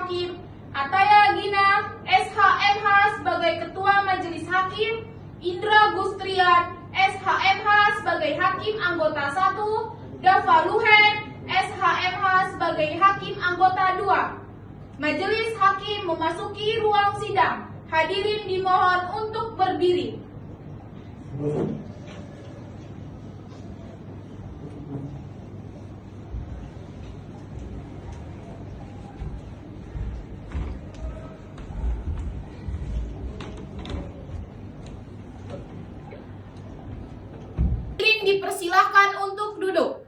Hakim, Ataya Gina, SHMH sebagai Ketua Majelis Hakim, Indra Gustrian, SHMH sebagai Hakim Anggota 1, Dava Luhen, SHMH sebagai Hakim Anggota 2. Majelis Hakim memasuki ruang sidang. Hadirin dimohon untuk berdiri. Dipersilahkan untuk duduk.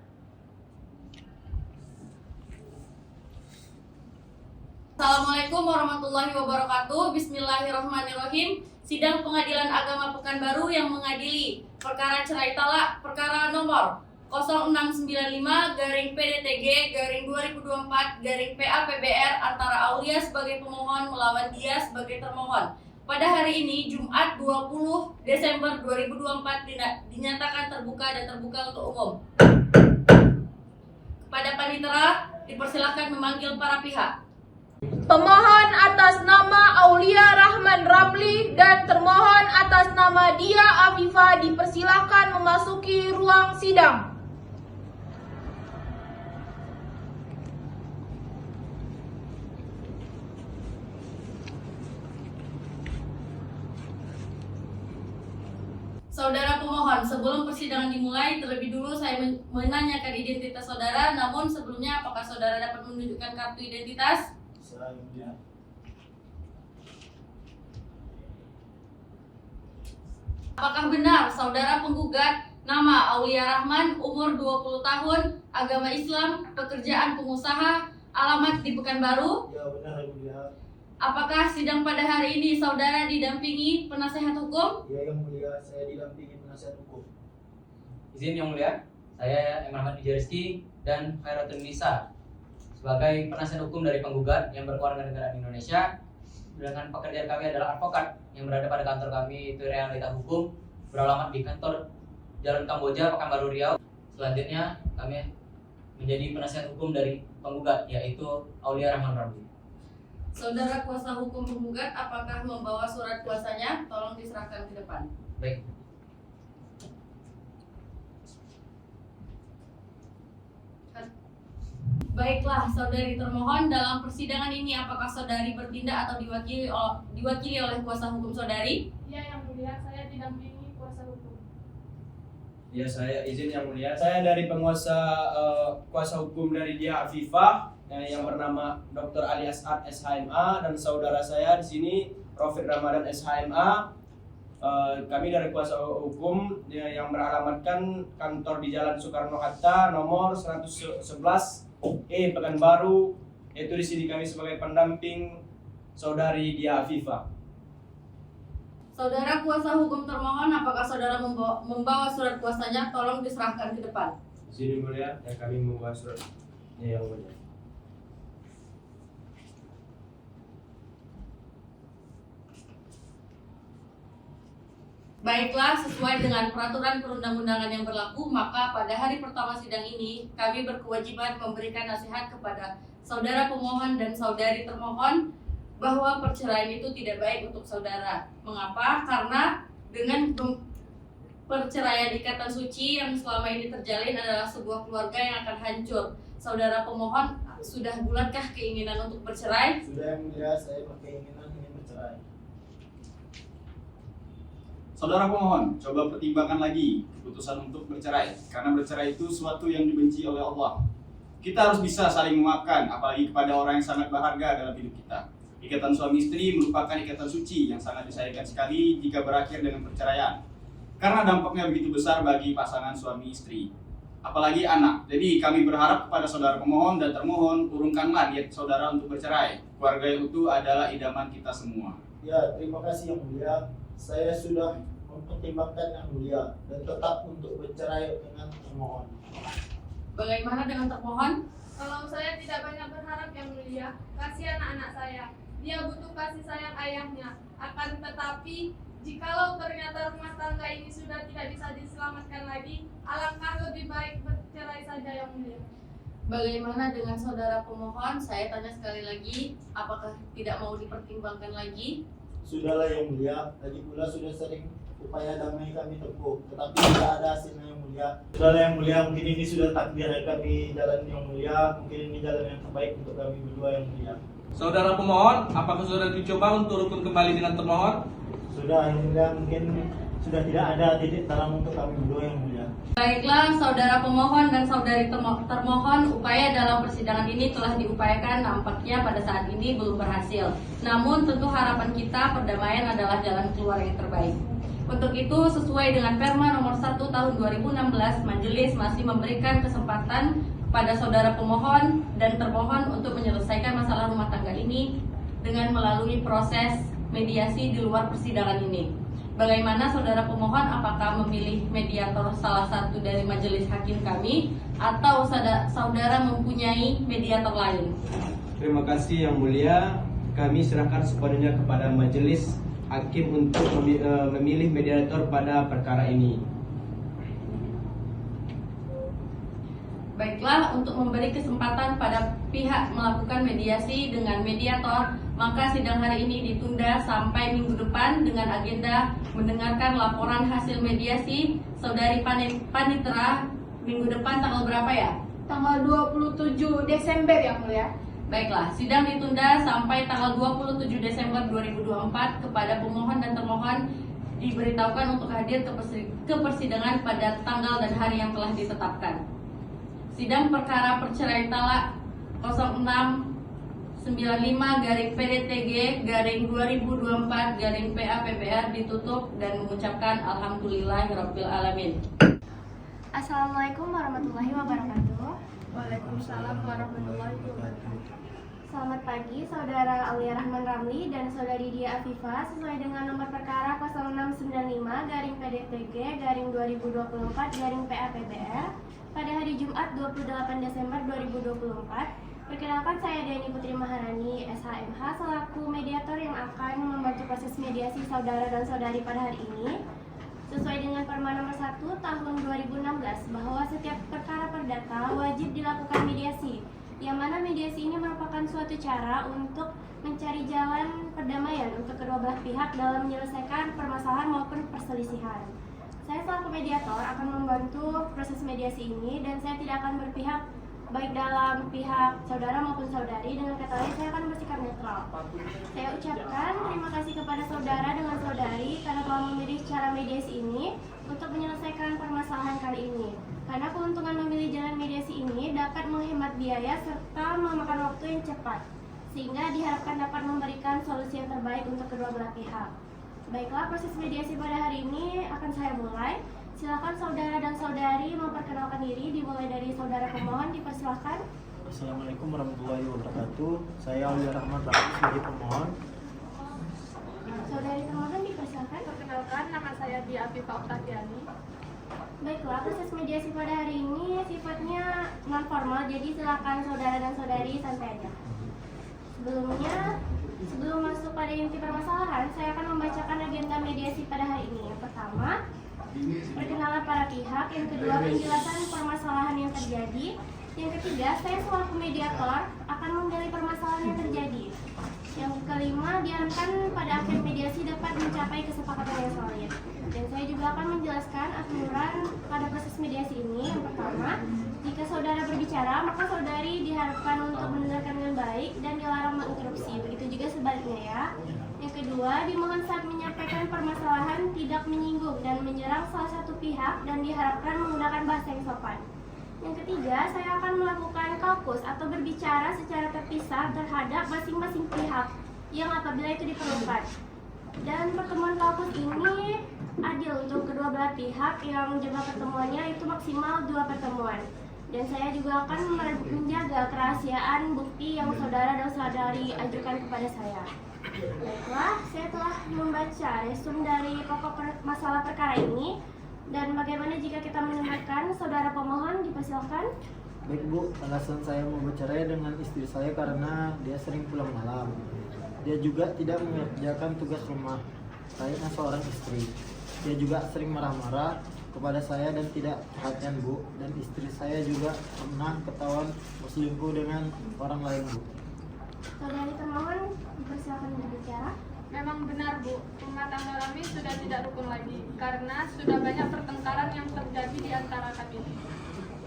Assalamualaikum warahmatullahi wabarakatuh. Bismillahirrahmanirrahim. Sidang Pengadilan Agama Pekanbaru yang mengadili perkara cerai talak perkara nomor 0695-PDTG-2024-PA-PBR antara Aulia sebagai pemohon melawan Dia sebagai termohon. Pada hari ini, Jumat 20 Desember 2024 dinyatakan terbuka dan terbuka untuk umum. Kepada panitera, dipersilakan memanggil para pihak. Pemohon atas nama Aulia Rahman Ramli dan termohon atas nama Dia Afifah dipersilakan memasuki ruang sidang. Saudara pemohon, sebelum persidangan dimulai, terlebih dulu saya menanyakan identitas saudara. Namun sebelumnya, apakah saudara dapat menunjukkan kartu identitas? Saya. Apakah benar saudara penggugat nama Aulia Rahman, umur 20 tahun, agama Islam, pekerjaan pengusaha, alamat di Pekanbaru? Ya, benar Yang Mulia. Apakah sidang pada hari ini saudara didampingi penasehat hukum? Ya, Yang Mulia, saya didampingi penasihat hukum. Izin Yang Mulia, saya M. Rahmat Rizky dan Khairatun Nisa sebagai penasihat hukum dari penggugat yang berkeluarga negara Indonesia. Sedangkan pekerjaan kami adalah advokat yang berada pada kantor kami itu Realita Hukum beralamat di kantor Jalan Kamboja, Pekanbaru, Riau. Selanjutnya kami menjadi penasihat hukum dari penggugat yaitu Aulia Rahman Ramli. Saudara kuasa hukum penggugat, apakah membawa surat kuasanya? Tolong diserahkan ke depan. Baik. Baiklah, saudari termohon, dalam persidangan ini apakah saudari bertindak atau diwakili oleh kuasa hukum saudari? Ya, Yang Mulia, saya didampingi kuasa hukum. Ya, saya izin Yang Mulia. Saya dari kuasa hukum dari Dia Afifah yang bernama Dr. Ali As'ad SHMA dan saudara saya di sini Rafiq Ramadan SHMA. Kami dari kuasa hukum yang beralamatkan kantor di Jalan Soekarno-Hatta nomor 111 Pekanbaru. Yaitu di sini kami sebagai pendamping saudari Dia Afifah. Saudara kuasa hukum termohon, apakah saudara membawa surat kuasanya? Tolong diserahkan ke depan. Di sini Mulia, ya kami membawa surat. Ya, Yang Mulia. Baiklah, sesuai dengan peraturan perundang-undangan yang berlaku, maka pada hari pertama sidang ini kami berkewajiban memberikan nasihat kepada saudara pemohon dan saudari termohon bahwa perceraian itu tidak baik untuk saudara. Mengapa? Karena dengan perceraian ikatan suci yang selama ini terjalin adalah sebuah keluarga yang akan hancur. Saudara pemohon, sudah bulatkah keinginan untuk bercerai? Sudah Yang Mulia, saya berkeinginan ingin bercerai. Saudara pemohon, coba pertimbangkan lagi keputusan untuk bercerai, karena bercerai itu suatu yang dibenci oleh Allah. Kita harus bisa saling memaafkan, apalagi kepada orang yang sangat berharga dalam hidup kita. Ikatan suami istri merupakan ikatan suci yang sangat disayangkan sekali jika berakhir dengan perceraian, karena dampaknya begitu besar bagi pasangan suami istri, apalagi anak. Jadi kami berharap kepada saudara pemohon dan termohon, urungkanlah niat saudara untuk bercerai. Keluarga yang utuh adalah idaman kita semua. Ya, terima kasih Yang Mulia. Saya sudah mempertimbangkan Yang Mulia dan tetap untuk bercerai dengan termohon. Bagaimana dengan termohon? Kalau saya tidak banyak berharap, Yang Mulia, kasih anak-anak saya. Dia butuh kasih sayang ayahnya. Akan tetapi, jikalau ternyata rumah tangga ini sudah tidak bisa diselamatkan lagi, alangkah lebih baik bercerai saja, Yang Mulia. Bagaimana dengan saudara pemohon? Saya tanya sekali lagi, apakah tidak mau dipertimbangkan lagi? Sudahlah Yang Mulia, tadi pula sudah sering upaya damai kami tempuh, tetapi tidak ada hasilnya Yang Mulia. Sudahlah Yang Mulia, mungkin ini sudah takdir kami jalan Yang Mulia, mungkin ini jalan yang terbaik untuk kami berdua Yang Mulia. Saudara pemohon, apakah saudara dicoba untuk rukun kembali dengan termohon? Sudah Yang Mulia, mungkin sudah tidak ada titik terang untuk kami berdua Yang Mulia. Baiklah, saudara pemohon dan saudari termohon, upaya dalam persidangan ini telah diupayakan, nampaknya pada saat ini belum berhasil. Namun tentu harapan kita perdamaian adalah jalan keluar yang terbaik. Untuk itu, sesuai dengan Perma nomor 1 tahun 2016, majelis masih memberikan kesempatan kepada saudara pemohon dan termohon untuk menyelesaikan masalah rumah tangga ini dengan melalui proses mediasi di luar persidangan ini. Bagaimana saudara pemohon, apakah memilih mediator salah satu dari majelis hakim kami atau saudara mempunyai mediator lain? Terima kasih Yang Mulia, kami serahkan sepenuhnya kepada majelis hakim untuk memilih mediator pada perkara ini. Baiklah, untuk memberi kesempatan pada pihak melakukan mediasi dengan mediator, maka sidang hari ini ditunda sampai minggu depan dengan agenda mendengarkan laporan hasil mediasi saudari Panitera minggu depan tanggal berapa ya? Tanggal 27 Desember Yang Mulia. Baiklah, sidang ditunda sampai tanggal 27 Desember 2024 kepada pemohon dan termohon diberitahukan untuk hadir ke persidangan pada tanggal dan hari yang telah ditetapkan. Sidang perkara perceraian talak 06-5-PDTG-2024-PA-PPR ditutup dan mengucapkan Alhamdulillahirrabbilalamin. Assalamualaikum warahmatullahi wabarakatuh. Waalaikumsalam warahmatullahi wabarakatuh. Selamat pagi Saudara Aulia Rahman Ramli dan Saudari Dia Afifah, sesuai dengan nomor perkara 0695-PDTG-2024-PA-PBR pada hari Jumat 28 Desember 2024. Perkenalkan, saya Deni Putri Maharani, SHMH, selaku mediator yang akan membantu proses mediasi saudara dan saudari pada hari ini. Sesuai dengan Perma nomor 1 tahun 2016 bahwa setiap perkara perdata wajib dilakukan mediasi, yang mana mediasi ini merupakan suatu cara untuk mencari jalan perdamaian untuk kedua belah pihak dalam menyelesaikan permasalahan maupun perselisihan. Saya selaku mediator akan membantu proses mediasi ini dan saya tidak akan berpihak baik dalam pihak saudara maupun saudari. Dengan kata lain, saya akan bersikap netral. Saya ucapkan terima kasih kepada saudara dengan saudari karena telah memilih cara mediasi ini untuk menyelesaikan permasalahan kali ini. Karena keuntungan memilih jalan mediasi ini dapat menghemat biaya serta memakan waktu yang cepat, sehingga diharapkan dapat memberikan solusi yang terbaik untuk kedua belah pihak. Baiklah, proses mediasi pada hari ini akan saya mulai. Silakan saudara dan saudari memperkenalkan diri, dimulai dari saudara pemohon, dipersilakan. Assalamualaikum warahmatullahi wabarakatuh. Saya Aulia Rahman Ramli sebagai pemohon. Saudari termohon dipersilakan. Perkenalkan, nama saya Dia Afifah Oktaviani. Baiklah, proses mediasi pada hari ini sifatnya non formal, jadi silakan saudara dan saudari santai aja. Sebelum masuk pada inti permasalahan, saya akan membacakan agenda mediasi pada hari ini. Yang pertama, perkenalan para pihak. Yang kedua, penjelasan permasalahan yang terjadi. Yang ketiga, saya selaku mediator akan menggali permasalahan yang terjadi. Yang kelima, diharapkan pada akhir mediasi dapat mencapai kesepakatan yang solid. Dan saya juga akan menjelaskan aturan pada proses mediasi ini. Yang pertama, jika saudara berbicara, maka saudari diharapkan untuk mendengarkan dengan baik dan dilarang menginterupsi. Begitu juga sebaliknya ya. Yang kedua, dimohon saat menyampaikan permasalahan tidak menyinggung dan menyerang salah satu pihak dan diharapkan menggunakan bahasa yang sopan. Yang ketiga, saya akan melakukan kaukus atau berbicara secara terpisah terhadap masing-masing pihak yang apabila itu diperlukan. Dan pertemuan kaukus ini adil untuk kedua belah pihak yang jumlah pertemuannya itu maksimal 2 pertemuan. Dan saya juga akan menjaga kerahasiaan bukti yang saudara dan saudari ajukan kepada saya. Baiklah, saya telah membaca resum dari pokok masalah perkara ini. Dan bagaimana jika kita mendengarkan saudara pemohon, dipersilakan. Baik Bu, alasan saya mau bercerai dengan istri saya karena dia sering pulang malam. Dia juga tidak mengerjakan tugas rumah layaknya seorang istri. Dia juga sering marah-marah kepada saya dan tidak perhatian, Bu. Dan istri saya juga pernah ketahuan berselingkuh dengan orang lain, Bu. Saudari termohon dipersilakan untuk bicara. Memang benar, Bu. Rumah tangga kami sudah tidak rukun lagi karena sudah banyak pertengkaran yang terjadi di antara kami.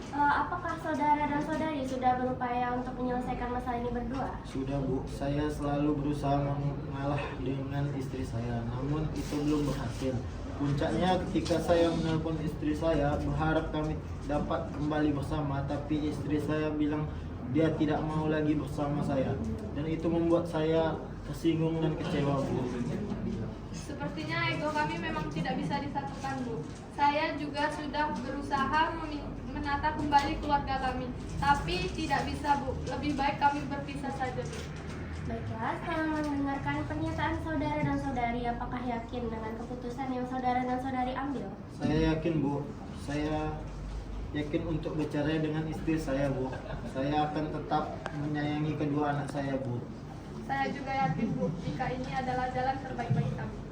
Apakah saudara dan saudari sudah berupaya untuk menyelesaikan masalah ini berdua? Sudah, Bu. Saya selalu berusaha mengalah dengan istri saya, namun itu belum berhasil. Puncaknya ketika saya menelpon istri saya berharap kami dapat kembali bersama, tapi istri saya bilang dia tidak mau lagi bersama saya, dan itu membuat saya tersinggung dan kecewa, Bu. Sepertinya ego kami memang tidak bisa disatukan, Bu. Saya juga sudah berusaha menata kembali keluarga kami, tapi tidak bisa, Bu. Lebih baik kami berpisah saja, Bu. Baiklah, setelah mendengarkan pernyataan saudara dan saudari, apakah yakin dengan keputusan yang saudara dan saudari ambil? Saya yakin, Bu. Saya yakin untuk bercerai dengan istri saya, Bu. Saya akan tetap menyayangi kedua anak saya, Bu. Saya juga yakin, Bu, jika ini adalah jalan terbaik bagi kami.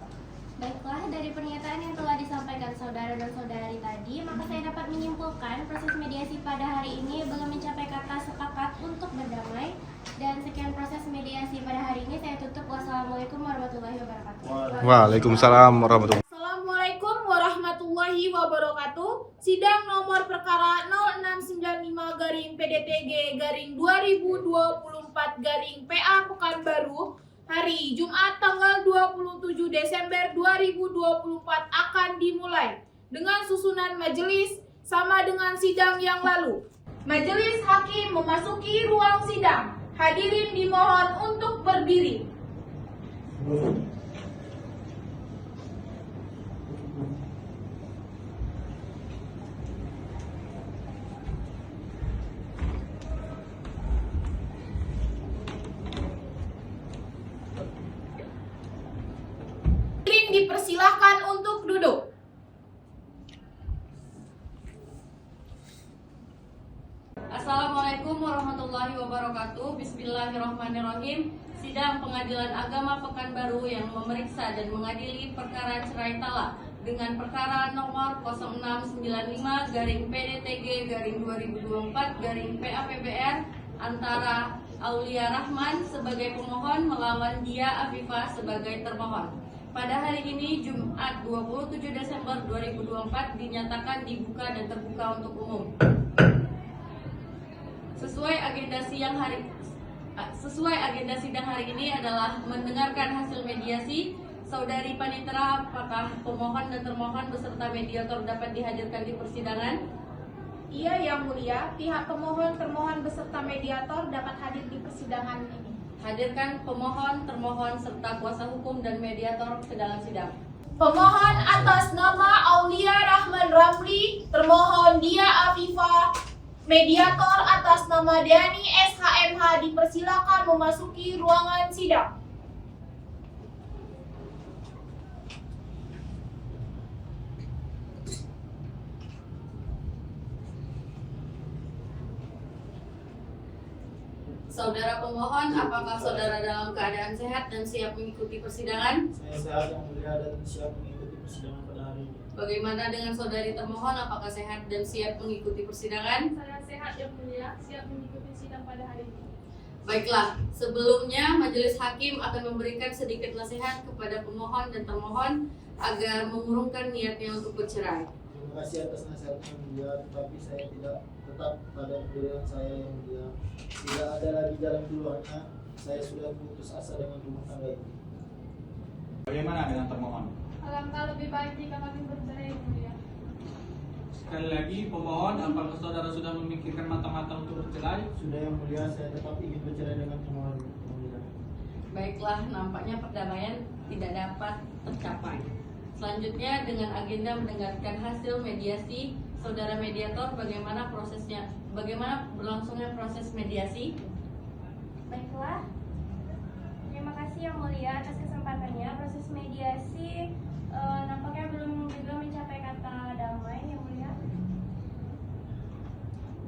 Baiklah, dari pernyataan yang telah disampaikan saudara dan saudari tadi, maka saya dapat menyimpulkan proses mediasi pada hari ini belum mencapai kata sepakat untuk berdamai. Dan sekian proses mediasi pada hari ini saya tutup. Wassalamualaikum warahmatullahi wabarakatuh. Waalaikumsalam warahmatullahi. Assalamualaikum warahmatullahi wabarakatuh. Sidang nomor perkara 0695-PDTG-2024-PA Pekanbaru hari Jumat tanggal 27 Desember 2024 akan dimulai dengan susunan majelis sama dengan sidang yang lalu. Majelis hakim memasuki ruang sidang. Hadirin dimohon untuk berdiri. Hadirin dipersilahkan untuk duduk. Assalamualaikum warahmatullahi wabarakatuh. Bismillahirrahmanirrahim. Sidang Pengadilan Agama Pekanbaru yang memeriksa dan mengadili perkara cerai talak dengan perkara nomor 0695-PDTG-2024-PAPBR antara Aulia Rahman sebagai pemohon melawan Dia Afifah sebagai termohon. Pada hari ini Jumat 27 Desember 2024 dinyatakan dibuka dan terbuka untuk umum. Sesuai agenda sidang hari ini adalah mendengarkan hasil mediasi. Saudari Panitera, apakah pemohon dan termohon beserta mediator dapat dihadirkan di persidangan? Iya, Yang Mulia, pihak pemohon, termohon beserta mediator dapat hadir di persidangan ini. Hadirkan pemohon, termohon serta kuasa hukum dan mediator ke dalam sidang. Pemohon atas nama Aulia Rahman Ramli, termohon Dia Afifah, mediator atas nama Dani SHMH dipersilakan memasuki ruangan sidang. Saudara pemohon, apakah saudara dalam keadaan sehat dan siap mengikuti persidangan? Saya sehat, Yang Mulia, dan siap mengikuti persidangan pada hari ini. Bagaimana dengan saudari termohon, apakah sehat dan siap mengikuti persidangan? Saya sehat, Yang Mulia, siap mengikuti sidang pada hari ini. Baiklah, sebelumnya majelis hakim akan memberikan sedikit nasihat kepada pemohon dan termohon agar mengurungkan niatnya untuk bercerai. Terima kasih atas nasihatnya, Yang Mulia, tetapi saya tetap pada pilihan saya, Yang Mulia. Tidak ada lagi jalan keluarnya. Saya sudah putus asa dengan rumah tangga ini. Bagaimana dengan termohon? Alangkah lebih baik jika kami bercerai, Yang Mulia. Sekali lagi, pemohon, apakah saudara sudah memikirkan matang-matang untuk bercerai? Sudah, Yang Mulia, saya tetap ingin bercerai dengan termohon, Yang Mulia. Baiklah, nampaknya perdamaian tidak dapat tercapai. Selanjutnya dengan agenda mendengarkan hasil mediasi, saudara mediator, bagaimana prosesnya? Bagaimana berlangsungnya proses mediasi? Baiklah, terima kasih Yang Mulia atas kesempatannya. Proses mediasi nampaknya belum juga mencapai kata damai, Yang Mulia.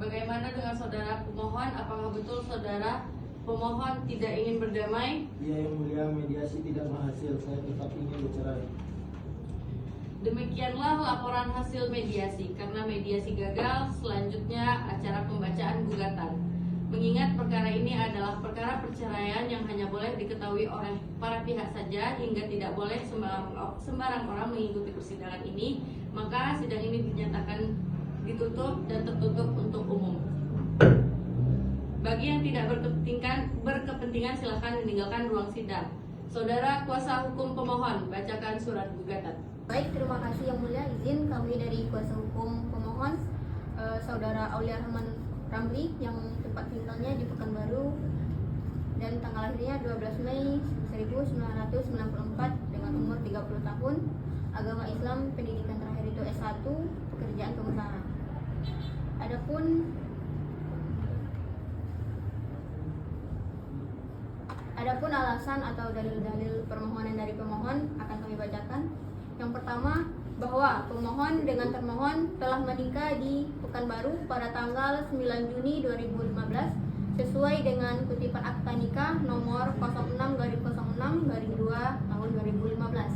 Bagaimana dengan saudara pemohon? Apakah betul saudara pemohon tidak ingin berdamai? Iya, Yang Mulia, mediasi tidak berhasil. Saya tetap ingin bercerai. Demikianlah laporan hasil mediasi. Karena mediasi gagal, selanjutnya acara pembacaan gugatan. Mengingat perkara ini adalah perkara perceraian yang hanya boleh diketahui oleh para pihak saja hingga tidak boleh sembarang orang mengikuti persidangan ini, maka sidang ini dinyatakan ditutup dan tertutup untuk umum. Bagi yang tidak berkepentingan silakan meninggalkan ruang sidang. Saudara kuasa hukum pemohon, bacakan surat gugatan. Baik, terima kasih Yang Mulia. Izin kami dari kuasa hukum pemohon, Saudara Aulia Rahman Ramli yang tempat tinggalnya di Pekanbaru dan tanggal lahirnya 12 Mei 1994 dengan umur 30 tahun, agama Islam, pendidikan terakhir itu S1, pekerjaan pengusaha. Adapun alasan atau dalil-dalil permohonan dari pemohon akan kami bacakan. Yang pertama, bahwa pemohon dengan termohon telah menikah di Pekanbaru pada tanggal 9 Juni 2015 sesuai dengan kutipan akta nikah nomor 06/06/2 tahun 2015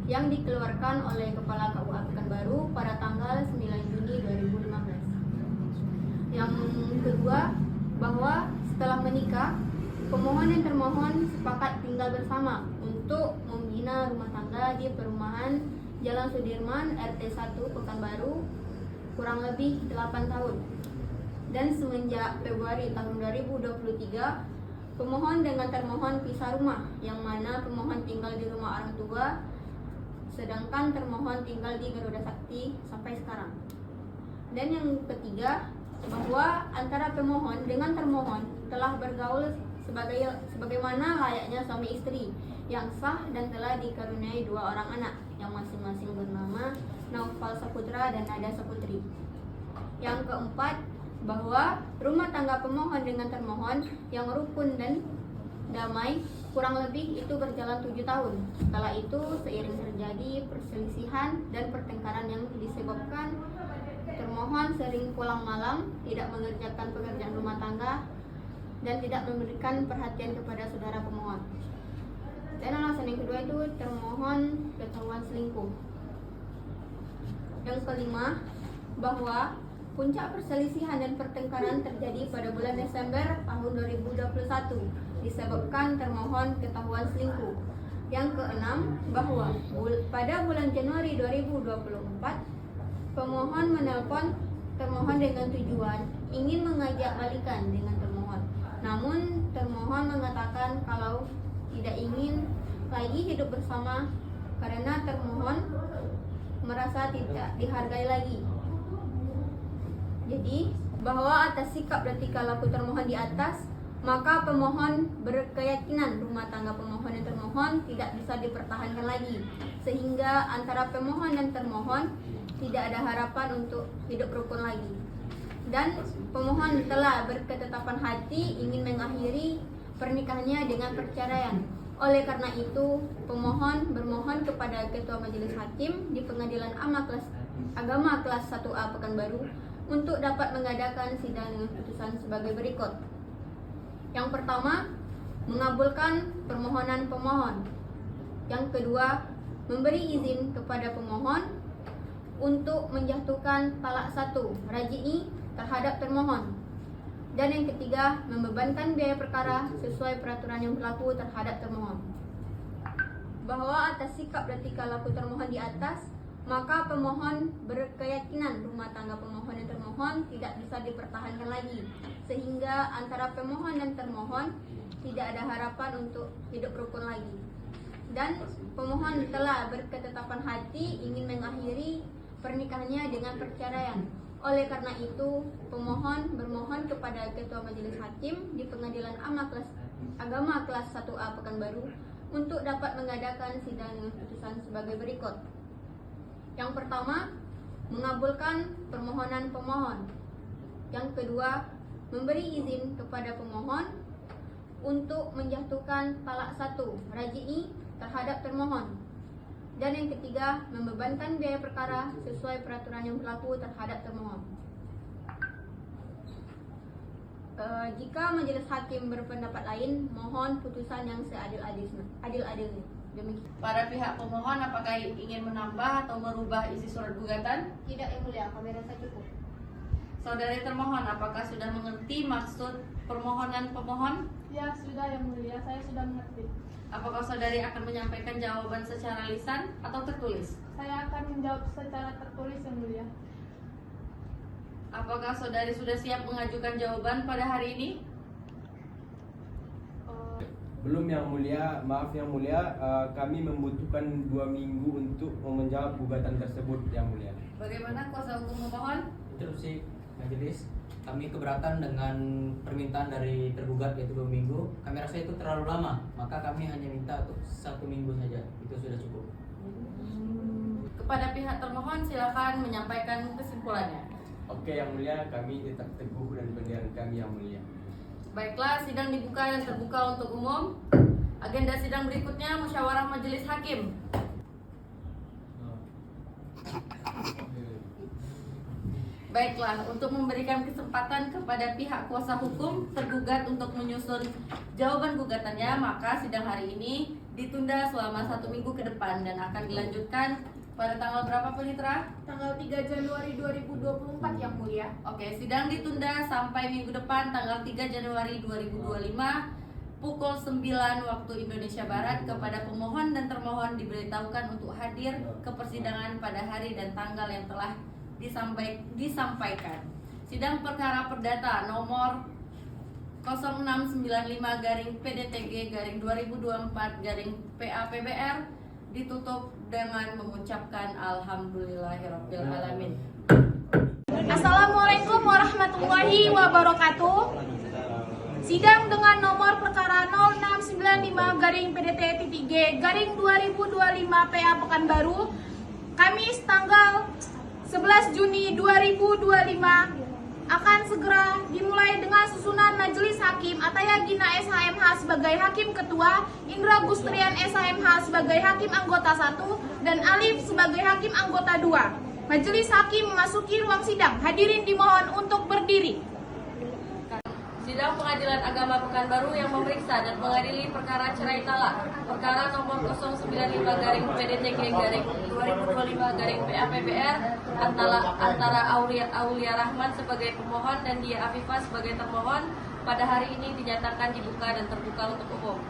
yang dikeluarkan oleh Kepala KUA Pekanbaru pada tanggal 9 Juni 2015. Yang kedua, bahwa setelah menikah, pemohon dan termohon sepakat tinggal bersama untuk membina rumah tangga di perumahan Jalan Sudirman, RT 1, Pekanbaru, kurang lebih 8 tahun. Dan semenjak Februari tahun 2023, pemohon dengan termohon pisah rumah, yang mana pemohon tinggal di rumah orang tua, sedangkan termohon tinggal di Garuda Sakti sampai sekarang. Dan yang ketiga, bahwa antara pemohon dengan termohon telah bergaul sebagaimana layaknya suami istri yang sah dan telah dikaruniai 2 orang anak yang masing-masing bernama Naufal Saputra dan Nada Saputri. Yang keempat, bahwa rumah tangga pemohon dengan termohon yang rukun dan damai kurang lebih itu berjalan 7 tahun. Setelah itu seiring terjadi perselisihan dan pertengkaran yang disebabkan termohon sering pulang malam, tidak mengerjakan pekerjaan rumah tangga, dan tidak memberikan perhatian kepada saudara pemohon. Dan alasan yang kedua itu termohon ketahuan selingkuh. Yang kelima, bahwa puncak perselisihan dan pertengkaran terjadi pada bulan Desember tahun 2021 disebabkan termohon ketahuan selingkuh. Yang keenam, bahwa pada bulan Januari 2024 pemohon menelpon termohon dengan tujuan ingin mengajak balikan dengan termohon. Namun termohon mengatakan kalau tidak ingin lagi hidup bersama karena termohon merasa tidak dihargai lagi. Jadi, bahwa atas sikap dan tingkah laku termohon di atas, maka pemohon berkeyakinan rumah tangga pemohon dan termohon tidak bisa dipertahankan lagi, sehingga antara pemohon dan termohon tidak ada harapan untuk hidup rukun lagi. Dan pemohon telah berketetapan hati ingin mengakhiri pernikahannya dengan perceraian. Oleh karena itu, pemohon bermohon kepada Ketua Majelis Hakim di Pengadilan Agama kelas 1A Pekanbaru untuk dapat mengadakan sidang dengan putusan sebagai berikut. Yang pertama, mengabulkan permohonan pemohon. Yang kedua, memberi izin kepada pemohon untuk menjatuhkan talak 1 raj'i terhadap termohon. Dan yang ketiga, membebankan biaya perkara sesuai peraturan yang berlaku terhadap termohon. Bahwa atas sikap dan tingkah laku termohon di atas, maka pemohon berkeyakinan rumah tangga pemohon dan termohon tidak bisa dipertahankan lagi, sehingga antara pemohon dan termohon tidak ada harapan untuk hidup rukun lagi. Dan pemohon telah berketetapan hati ingin mengakhiri pernikahannya dengan perceraian. Oleh karena itu, pemohon bermohon kepada Ketua Majelis Hakim di Pengadilan Agama kelas 1A Pekanbaru untuk dapat mengadakan sidang dengan putusan sebagai berikut. Yang pertama, mengabulkan permohonan pemohon. Yang kedua, memberi izin kepada pemohon untuk menjatuhkan talak 1 raj'i terhadap termohon. Dan yang ketiga, membebankan biaya perkara sesuai peraturan yang berlaku terhadap termohon. Jika majelis hakim berpendapat lain, mohon putusan yang seadil-adilnya. Demikian. Para pihak pemohon apakah ingin menambah atau merubah isi surat gugatan? Tidak, Yang Mulia, kami rasa cukup. Saudari termohon, apakah sudah mengerti maksud permohonan pemohon? Ya, sudah Yang Mulia, saya sudah mengerti. Apakah saudari akan menyampaikan jawaban secara lisan atau tertulis? Saya akan menjawab secara tertulis Yang Mulia. Apakah saudari sudah siap mengajukan jawaban pada hari ini? Belum Yang Mulia, maaf Yang Mulia, kami membutuhkan 2 minggu untuk menjawab gugatan tersebut Yang Mulia. Bagaimana kuasa hukum pemohon? Interupsi majelis, kami keberatan dengan permintaan dari tergugat yaitu 2 minggu. Kami rasa itu terlalu lama, maka kami hanya minta untuk 1 minggu saja, itu sudah cukup. Kepada pihak termohon silakan menyampaikan kesimpulannya. Oke Yang Mulia, kami tetap teguh dan pendirian kami Yang Mulia. Baiklah, sidang dibuka dan terbuka untuk umum. Agenda sidang berikutnya musyawarah majelis hakim. Baiklah, untuk memberikan kesempatan kepada pihak kuasa hukum tergugat untuk menyusun jawaban gugatannya, maka sidang hari ini ditunda selama 1 minggu ke depan dan akan dilanjutkan pada tanggal berapa, Pelitra? Tanggal 3 Januari 2024 Yang Mulia. Oke, sidang ditunda sampai minggu depan tanggal 3 Januari 2025 pukul 9 waktu Indonesia Barat. Kepada pemohon dan termohon diberitahukan untuk hadir ke persidangan pada hari dan tanggal yang telah disampaikan. Sidang perkara perdata nomor 0695-PDTG-2024-PAPBR ditutup dengan mengucapkan alhamdulillahirabbil-alamin. Assalamualaikum warahmatullahi wabarakatuh. Sidang dengan nomor perkara 0695-PDT-G-2025 PA Pekanbaru, Kamis tanggal 11 Juni 2025 akan segera dimulai dengan susunan Majelis Hakim Atayagina SHMH sebagai Hakim Ketua, Indra Gustrian SHMH sebagai Hakim Anggota 1, dan Alif sebagai Hakim Anggota 2. Majelis Hakim memasuki ruang sidang. Hadirin dimohon untuk berdiri. Sidang Pengadilan Agama Pekanbaru yang memeriksa dan mengadili perkara cerai talak perkara nomor 095-PDTG-2025-PAPBR antara Aulia Rahman sebagai pemohon dan Dia Afifah sebagai termohon pada hari ini dinyatakan dibuka dan terbuka untuk umum.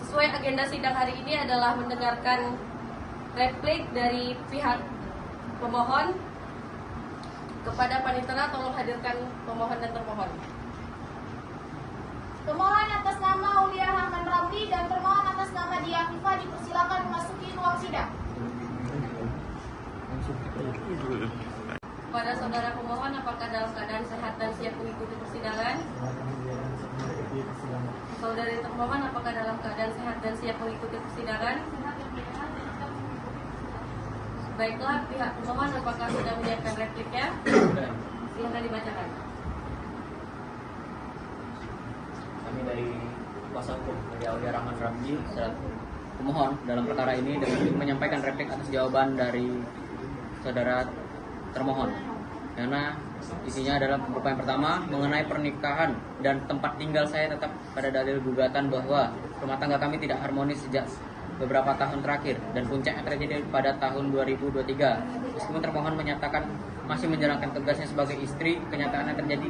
Sesuai agenda sidang hari ini adalah mendengarkan replik dari pihak pemohon. Kepada panitera tolong hadirkan pemohon dan termohon. Pemohon atas nama Aulia Rahman Ramli dan termohon atas nama Dia Afifah dipersilakan memasuki ruang sidang. Pada saudara pemohon, apakah dalam keadaan sehat dan siap mengikuti persidangan? Saudari termohon, apakah dalam keadaan sehat dan siap mengikuti persidangan? Baiklah, pihak pemohon apakah sudah menyiapkan repliknya? Silakan dibacakan. Kami dari kuasa hukum dari Aulia Rahman Ramli selaku pemohon dalam perkara ini dengan menyampaikan replik atas jawaban dari saudara termohon, karena isinya adalah berupa yang pertama mengenai pernikahan dan tempat tinggal saya tetap pada dalil gugatan bahwa rumah tangga kami tidak harmonis sejak beberapa tahun terakhir dan puncaknya terjadi pada tahun 2023. Meskipun termohon menyatakan masih menjalankan tugasnya sebagai istri, kenyataannya terjadi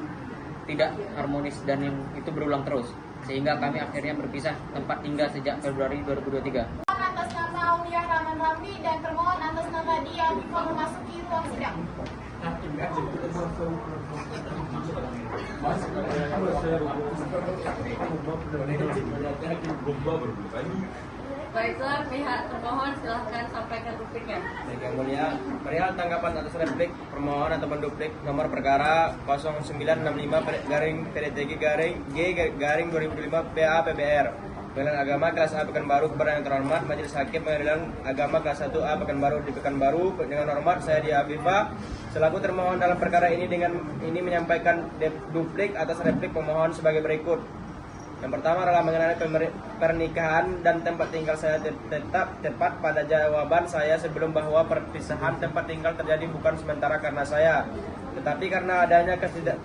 tidak harmonis dan yang itu berulang terus, sehingga kami akhirnya berpisah tempat tinggal sejak Februari 2023. Atas nama Aulia Rahman Ramli dan termohon atas nama Dia Afifah memasuki ruang sidang. Baiklah, pihak termohon silahkan sampaikan repliknya. Baik Yang Mulia, perihal tanggapan atas replik permohonan atau menduplik nomor perkara 0965-PDTG-G-2025 PA-PBR Pengadilan Agama kelas A Pekanbaru. Kepada yang terhormat Majelis Hakim Pengadilan Agama kelas 1A Pekanbaru di Pekanbaru, dengan hormat saya Dia Afifah selaku termohon dalam perkara ini menyampaikan duplik atas replik pemohon sebagai berikut. Yang pertama adalah mengenai pernikahan dan tempat tinggal saya tetap tepat pada jawaban saya sebelum bahwa perpisahan tempat tinggal terjadi bukan sementara karena saya Tetapi karena adanya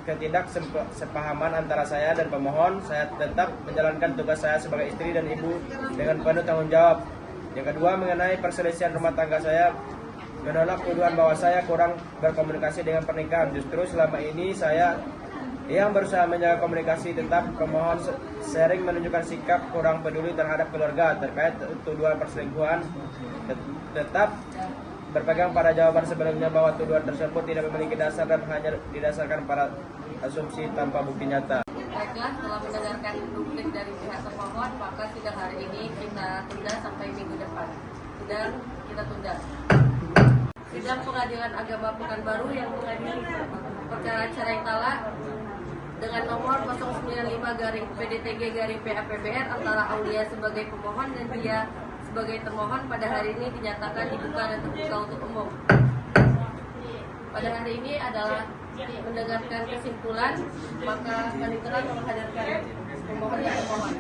ketidaksepahaman antara saya dan pemohon, saya tetap menjalankan tugas saya sebagai istri dan ibu dengan penuh tanggung jawab. Yang kedua, mengenai perselisihan rumah tangga, saya menolak tuduhan bahwa saya kurang berkomunikasi dengan pernikahan. Justru selama ini saya yang berusaha menjaga komunikasi, tetap pemohon sering menunjukkan sikap kurang peduli terhadap keluarga terkait tuduhan perselingkuhan. Tetap berpegang pada jawaban sebelumnya bahwa tuduhan tersebut tidak memiliki dasar dan hanya didasarkan pada asumsi tanpa bukti nyata. Baiklah, setelah mendengarkan duplik dari pihak termohon, maka sidang hari ini kita tunda sampai minggu depan. Sidang kita tunda. Sidang Pengadilan Agama Pekanbaru yang mengadili perkara cerai talak dengan nomor 095-PDTG-PAPBR antara Aulia sebagai pemohon dan dia sebagai termohon pada hari ini dinyatakan dibuka dan terbuka untuk umum. Pada hari ini adalah mendengarkan kesimpulan, maka panitera menghadirkan pemohon dan termohon.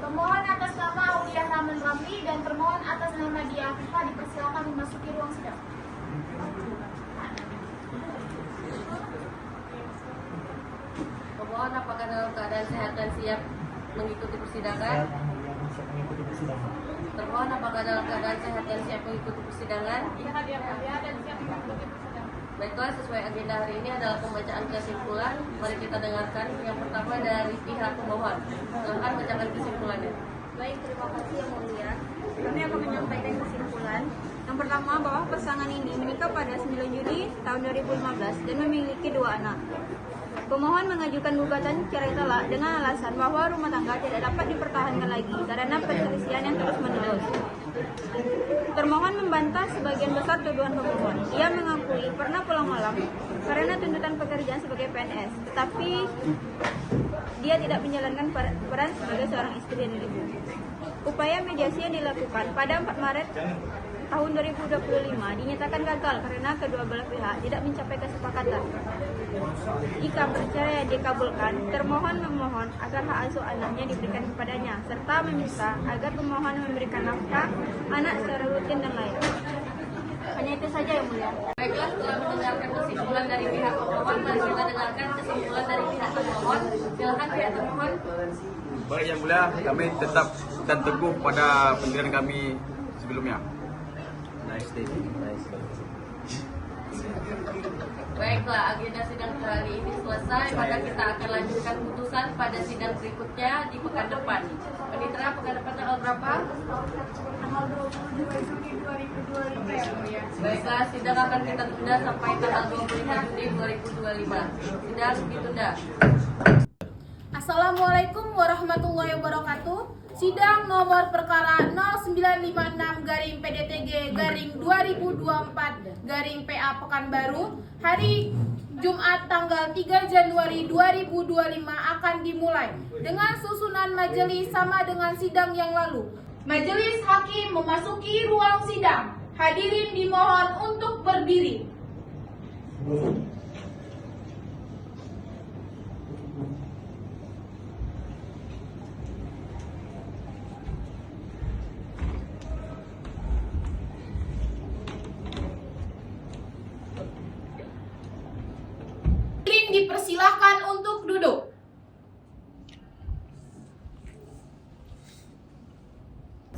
Pemohon atas nama Aulia Rahman Ramli dan termohon atas nama Dia Afifa dipersilakan memasuki ruang sidang. Pemohon apakah dalam keadaan sehat dan siap mengikuti persidangan? Termohon apakah dalam keadaan sehat dan siap mengikuti persidangan? Baiklah, sesuai agenda hari ini adalah pembacaan kesimpulan. Mari kita dengarkan yang pertama dari pihak pemohon. Silakan bacakan kesimpulannya. Baik, terima kasih Yang Mulia. Kami akan menyampaikan kesimpulan. Yang pertama, bahwa pasangan ini menikah pada 9 Juni tahun 2015 dan memiliki 2 anak. Pemohon mengajukan gugatan cerai talak dengan alasan bahwa rumah tangga tidak dapat dipertahankan lagi karena perselisihan yang terus-menerus. Termohon membantah sebagian besar tuduhan pemohon. Ia mengakui pernah pulang malam karena tuntutan pekerjaan sebagai PNS, tetapi dia tidak menjalankan peran sebagai seorang istri dan ibu. Upaya mediasi yang dilakukan pada 4 Maret tahun 2025 dinyatakan gagal karena kedua belah pihak tidak mencapai kesepakatan. Jika perceraian dikabulkan, termohon memohon agar hak asuh anaknya diberikan kepadanya, serta meminta agar pemohon memberikan nafkah anak secara rutin dan layak. Hanya itu saja Yang Mulia. Baiklah, setelah mendengarkan kesimpulan dari pihak pemohon, mari kita dengarkan kesimpulan dari pihak termohon. Silakan pihak termohon. Baik Yang Mulia, kami tetap dan teguh pada pendirian kami sebelumnya. Baiklah, agenda sidang kali ini selesai, maka kita akan lanjutkan putusan pada sidang berikutnya di pekan depan. Panitera, pekan depan tanggal berapa? Tanggal 22 Juni 2025 ya Mulia. Baiklah, sidang akan kita tunda sampai tanggal 25 Juni 2025. Sidang ditunda. Assalamualaikum warahmatullahi wabarakatuh. Sidang nomor perkara 0956-PDTG-2024-PA Pekanbaru hari Jumat tanggal 3 Januari 2025 akan dimulai dengan susunan majelis sama dengan sidang yang lalu. Majelis hakim memasuki ruang sidang. Hadirin dimohon untuk berdiri. Dipersilahkan untuk duduk.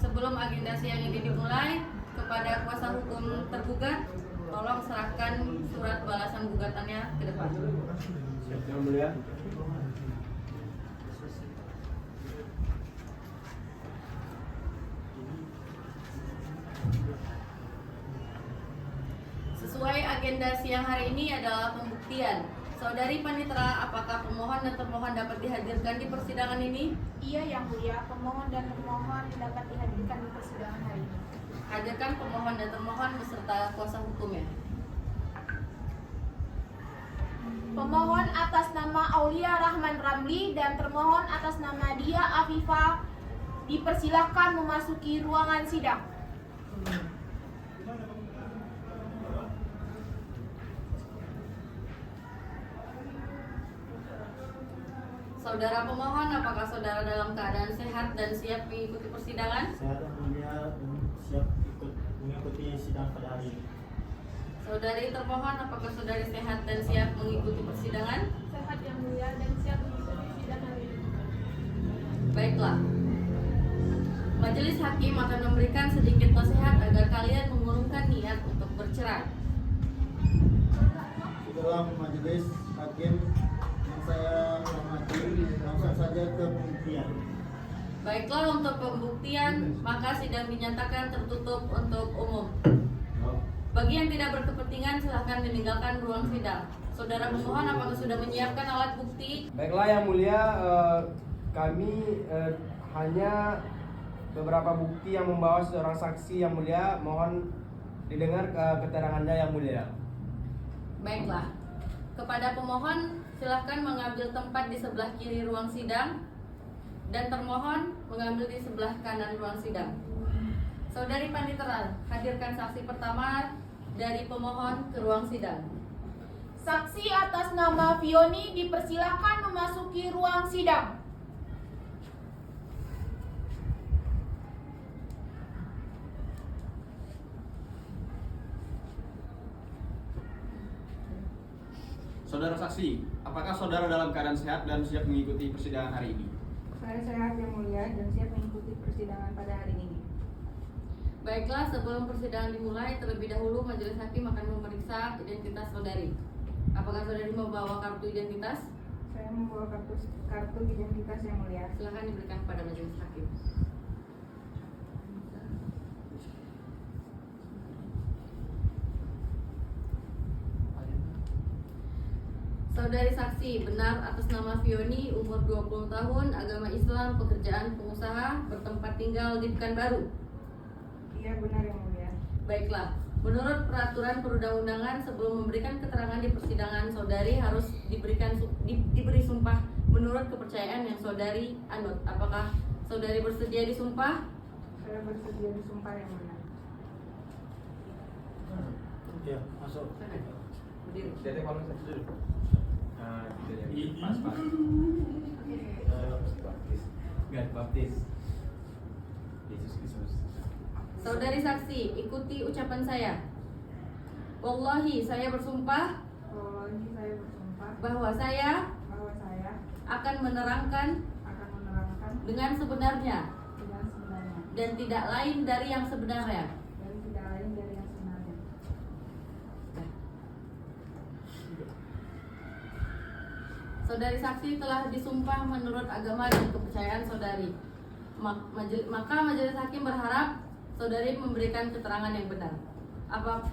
Sebelum agenda siang ini dimulai, kepada kuasa hukum tergugat, tolong serahkan surat balasan gugatannya ke depan. Yang Mulia. Sesuai agenda siang hari ini adalah pembuktian. Saudari Panitera, apakah pemohon dan termohon dapat dihadirkan di persidangan ini? Iya Yang Mulia, pemohon dan termohon dapat dihadirkan di persidangan hari ini. Hadirkan pemohon dan termohon beserta kuasa hukumnya. Pemohon atas nama Aulia Rahman Ramli dan termohon atas nama Dia Afifa dipersilahkan memasuki ruangan sidang. Saudara pemohon, apakah saudara dalam keadaan sehat dan siap mengikuti persidangan? Sehat dan mulia dan siap ikut mengikuti sidang pada hari ini. Saudari termohon, apakah saudari sehat dan siap mengikuti persidangan? Sehat yang mulia dan siap mengikuti sidang hari ini. Baiklah. Majelis hakim akan memberikan sedikit nasihat agar kalian mengurungkan niat untuk bercerai. Dalam majelis hakim yang saya hormati, langsung saja ke pembuktian. Baiklah, untuk pembuktian, maka sidang dinyatakan tertutup untuk umum. Bagi yang tidak berkepentingan, silahkan meninggalkan ruang sidang. Saudara pemohon, apakah sudah menyiapkan alat bukti? Baiklah yang mulia, kami hanya beberapa bukti yang membawa seorang saksi yang mulia. Mohon didengar keterangannya yang mulia. Baiklah. Kepada pemohon, silahkan mengambil tempat di sebelah kiri ruang sidang dan termohon mengambil di sebelah kanan ruang sidang. Saudari Paniteran, hadirkan saksi pertama dari pemohon ke ruang sidang. Saksi atas nama Fioni dipersilakan memasuki ruang sidang. Saudara saksi, apakah saudara dalam keadaan sehat dan siap mengikuti persidangan hari ini? Saya sehat yang mulia dan siap mengikuti persidangan pada hari ini. Baiklah, sebelum persidangan dimulai, terlebih dahulu majelis hakim akan memeriksa identitas saudari. Apakah saudari membawa kartu identitas? Saya membawa kartu identitas yang mulia. Silahkan diberikan kepada majelis hakim. Saudari saksi, benar atas nama Fioni, umur 20 tahun, agama Islam, pekerjaan pengusaha, bertempat tinggal di Pekanbaru. Iya benar yang mulia. Baiklah, menurut peraturan perundang-undangan, sebelum memberikan keterangan di persidangan, saudari harus diberi sumpah menurut kepercayaan yang saudari anut. Apakah saudari bersedia disumpah? Saya bersedia disumpah yang mulia. Ya, masuk. Berdiri. Baptis. Yesus Kristus. Saudari saksi, ikuti ucapan saya. Wallahi, saya bersumpah Wallahi saya bersumpah bahwa saya bahwa saya akan menerangkan akan menerangkan dengan sebenarnya dengan sebenarnya dan tidak lain dari yang sebenarnya. dan tidak lain dari yang sebenarnya. Saudari saksi telah disumpah menurut agama dan kepercayaan saudari. Maka majelis hakim berharap saudari memberikan keterangan yang benar.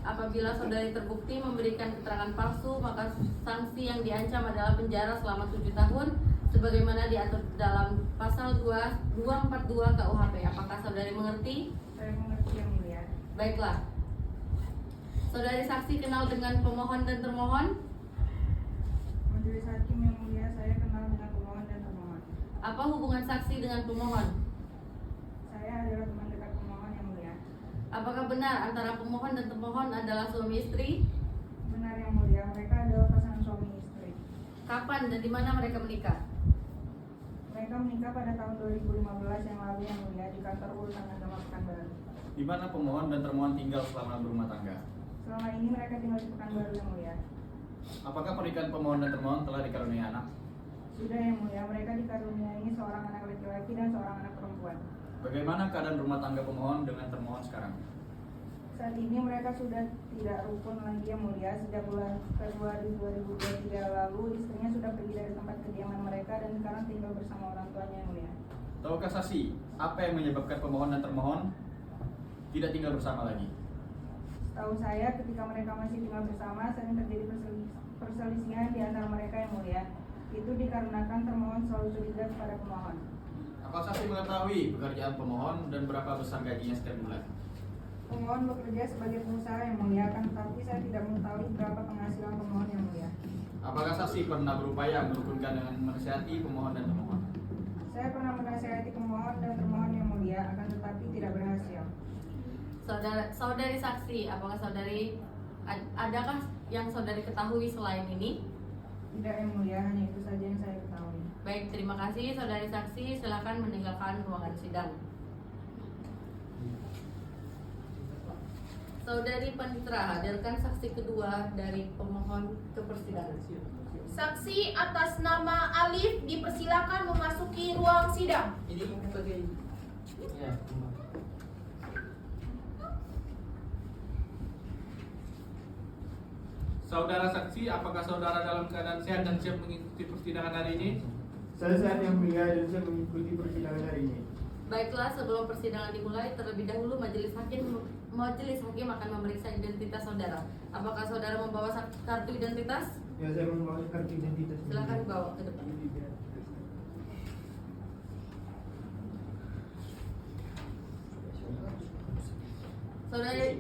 Apabila saudari terbukti memberikan keterangan palsu, maka sanksi yang diancam adalah penjara selama 7 tahun sebagaimana diatur dalam pasal 242 KUHP. Apakah saudari mengerti? Saya mengerti yang mulia. Baiklah. Saudari saksi kenal dengan pemohon dan termohon? Majelis hakim yang mulia, saya kenal dengan pemohon dan termohon. Apa hubungan saksi dengan pemohon? Saya adalah teman dekat pemohon yang mulia. Apakah benar antara pemohon dan termohon adalah suami istri? Benar yang mulia, mereka adalah pasangan suami istri. Kapan dan di mana mereka menikah? Mereka menikah pada tahun 2015 yang lalu yang mulia di kantor urusan agama Pekanbaru. Di mana pemohon dan termohon tinggal selama berumah tangga? Selama ini mereka tinggal di Pekanbaru yang mulia. Apakah pernikahan pemohon dan termohon telah dikaruniai anak? Sudah yang mulia, mereka dikaruniai seorang anak laki-laki dan seorang anak perempuan. Bagaimana keadaan rumah tangga pemohon dengan termohon sekarang? Saat ini mereka sudah tidak rukun lagi yang mulia. Sejak bulan Februari 2023 lalu, istrinya sudah pergi dari tempat kediaman mereka dan sekarang tinggal bersama orang tuanya yang mulia. Tahukah saksi, apa yang menyebabkan pemohon dan termohon tidak tinggal bersama lagi? Setahu saya, ketika mereka masih tinggal bersama, sering terjadi perselisihan di antara mereka yang mulia. Itu dikarenakan termohon selalu curiga kepada pemohon. Apakah saksi mengetahui pekerjaan pemohon dan berapa besar gajinya setiap bulan? Pemohon bekerja sebagai pengusaha yang mulia, akan tetapi saya tidak mengetahui berapa penghasilan pemohon yang mulia. Apakah saksi pernah berupaya merukunkan dengan menasihati pemohon dan termohon? Saya pernah menasihati pemohon dan termohon yang mulia, akan tetapi tidak berhasil. Saudari saksi, apakah saudari adakah yang saudari ketahui selain ini? Tidak yang mulia, hanya itu saja yang saya ketahui. Baik, terima kasih saudari saksi, silakan meninggalkan ruangan sidang. Saudari Panitra, hadirkan saksi kedua dari pemohon ke persidangan. Saksi atas nama Alif dipersilakan memasuki ruang sidang. Ini sebagai ya. Saudara saksi, apakah saudara dalam keadaan sehat dan siap mengikuti persidangan hari ini? Saya sehat yang mulia dan saya mengikuti persidangan hari ini. Baiklah, sebelum persidangan dimulai, terlebih dahulu majelis hakim akan memeriksa identitas saudara. Apakah saudara membawa kartu identitas? Ya, saya membawa kartu identitas. Silakan bawa ke depan.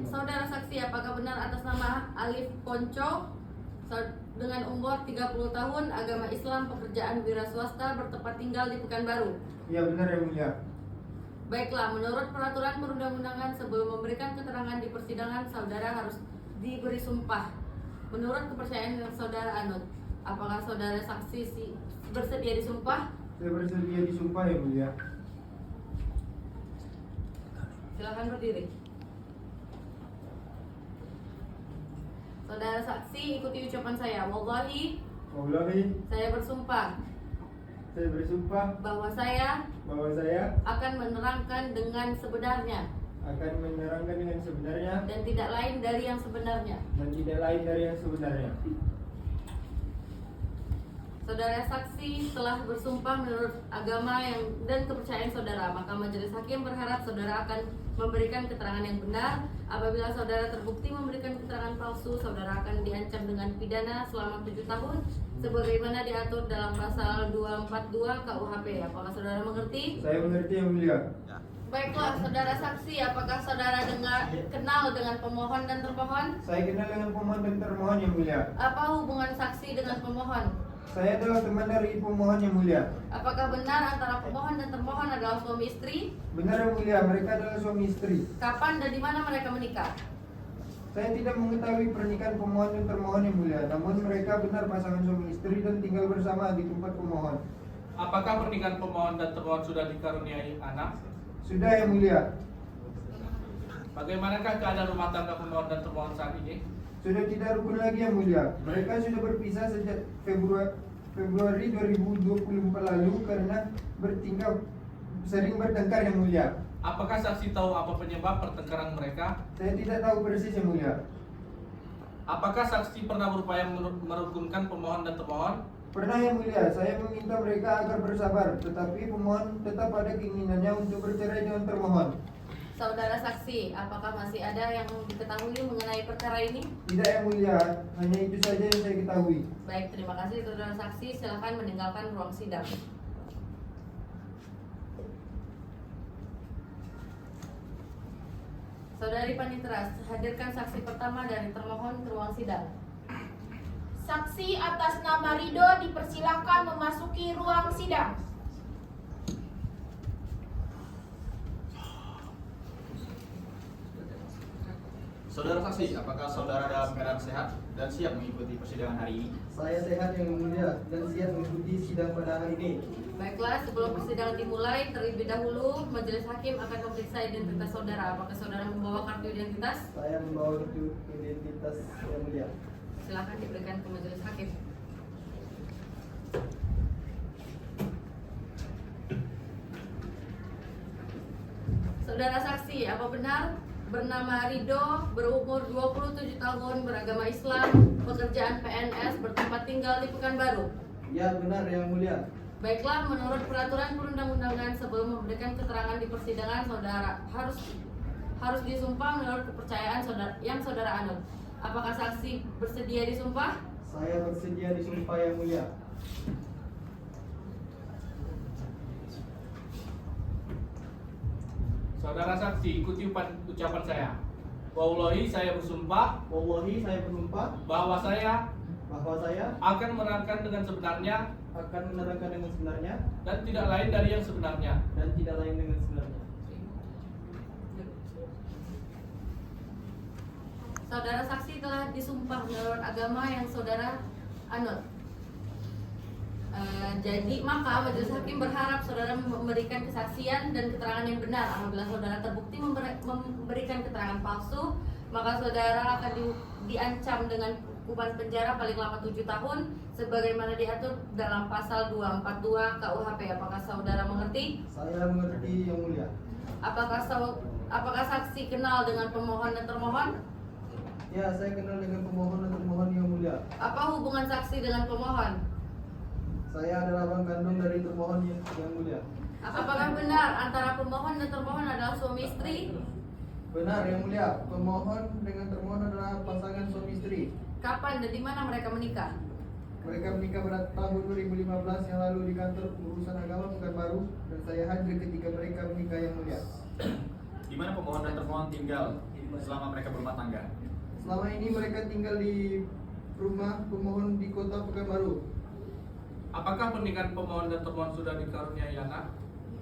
Saudara saksi, apakah benar atas nama Alif Ponco dengan umur 30 tahun, agama Islam, pekerjaan wira swasta, bertempat tinggal di Pekanbaru? Ya, benar yang mulia. Baiklah, menurut peraturan perundang-undangan sebelum memberikan keterangan di persidangan, saudara harus diberi sumpah. Menurut kepercayaan saudara anut, apakah saudara saksi bersedia disumpah? Saya bersedia disumpah yang mulia. Silakan berdiri. Saudara saksi, ikuti ucapan saya. Wallahi, saya bersumpah bahwa saya akan menerangkan dengan sebenarnya dan tidak lain dari yang sebenarnya. Saudara saksi telah bersumpah menurut agama dan kepercayaan saudara, maka majelis hakim berharap saudara akan memberikan keterangan yang benar. Apabila saudara terbukti memberikan keterangan palsu, saudara akan diancam dengan pidana selama 7 tahun sebagaimana diatur dalam pasal 242 KUHP. Apakah saudara mengerti? Saya mengerti yang mulia. Baiklah, saudara saksi, apakah saudara kenal dengan pemohon dan termohon? Saya kenal dengan pemohon dan termohon yang mulia. Apa hubungan saksi dengan pemohon? Saya adalah teman dari pemohon yang mulia. Apakah benar antara pemohon dan termohon adalah suami istri? Benar yang mulia, mereka adalah suami istri. Kapan dan di mana mereka menikah? Saya tidak mengetahui pernikahan pemohon dan termohon yang mulia, namun mereka benar pasangan suami istri dan tinggal bersama di tempat pemohon. Apakah pernikahan pemohon dan termohon sudah dikaruniai anak? Sudah yang mulia. Bagaimanakah keadaan rumah tangga pemohon dan termohon saat ini? Sudah tidak rukun lagi yang mulia. Mereka sudah berpisah sejak Februari 2024 lalu karena sering bertengkar yang mulia. Apakah saksi tahu apa penyebab pertengkaran mereka? Saya tidak tahu persis yang mulia. Apakah saksi pernah berupaya merukunkan pemohon dan termohon? Pernah yang mulia, saya meminta mereka agar bersabar, tetapi pemohon tetap ada keinginannya untuk bercerai dengan termohon. Saudara saksi, apakah masih ada yang diketahui mengenai perkara ini? Tidak yang mulia, hanya itu saja yang saya ketahui. Baik, terima kasih saudara saksi, silakan meninggalkan ruang sidang. Saudari Panitra, hadirkan saksi pertama dari termohon ke ruang sidang. Saksi atas nama Rido dipersilakan memasuki ruang sidang. Saudara saksi, apakah saudara dalam keadaan sehat dan siap mengikuti persidangan hari ini? Saya sehat yang mulia dan siap mengikuti sidang pada hari ini. Baiklah, sebelum persidangan dimulai, terlebih dahulu majelis hakim akan memeriksa identitas saudara. Apakah saudara membawa kartu identitas? Saya membawa kartu identitas yang mulia. Silakan diberikan ke majelis hakim. Saudara saksi, apa benar bernama Rido, berumur 27 tahun, beragama Islam, pekerjaan PNS, bertempat tinggal di Pekanbaru? Ya, benar yang mulia. Baiklah, menurut peraturan perundang-undangan sebelum memberikan keterangan di persidangan, saudara harus disumpah menurut kepercayaan saudara anut. Apakah saksi bersedia disumpah? Saya bersedia disumpah yang mulia. Saudara saksi, ikuti ucapan saya. Wallahi, saya bersumpah bahwa saya akan menerangkan dengan sebenarnya dan tidak lain dari yang sebenarnya. Saudara saksi telah disumpah menurut agama yang saudara anut. Jadi maka majelis hakim berharap saudara memberikan kesaksian dan keterangan yang benar. Apabila saudara terbukti memberikan keterangan palsu, maka saudara akan diancam dengan hukuman penjara paling lama 7 tahun sebagaimana diatur dalam pasal 242 KUHP. Apakah saudara mengerti? Saya mengerti yang mulia. Apakah saksi kenal dengan pemohon dan termohon? Ya, saya kenal dengan pemohon dan termohon yang mulia. Apa hubungan saksi dengan pemohon? Saya adalah abang kandung dari termohon yang mulia. Apakah benar antara pemohon dan termohon adalah suami istri? Benar yang mulia, pemohon dengan termohon adalah pasangan suami istri. Kapan dan di mana mereka menikah? Mereka menikah pada tahun 2015 yang lalu di kantor urusan agama Pekanbaru dan saya hadir ketika mereka menikah yang mulia. Di mana pemohon dan termohon tinggal selama mereka berumah tangga? Selama ini mereka tinggal di rumah pemohon di kota Pekanbaru. Apakah pernikahan pemohon dan termohon sudah dikaruniai anak?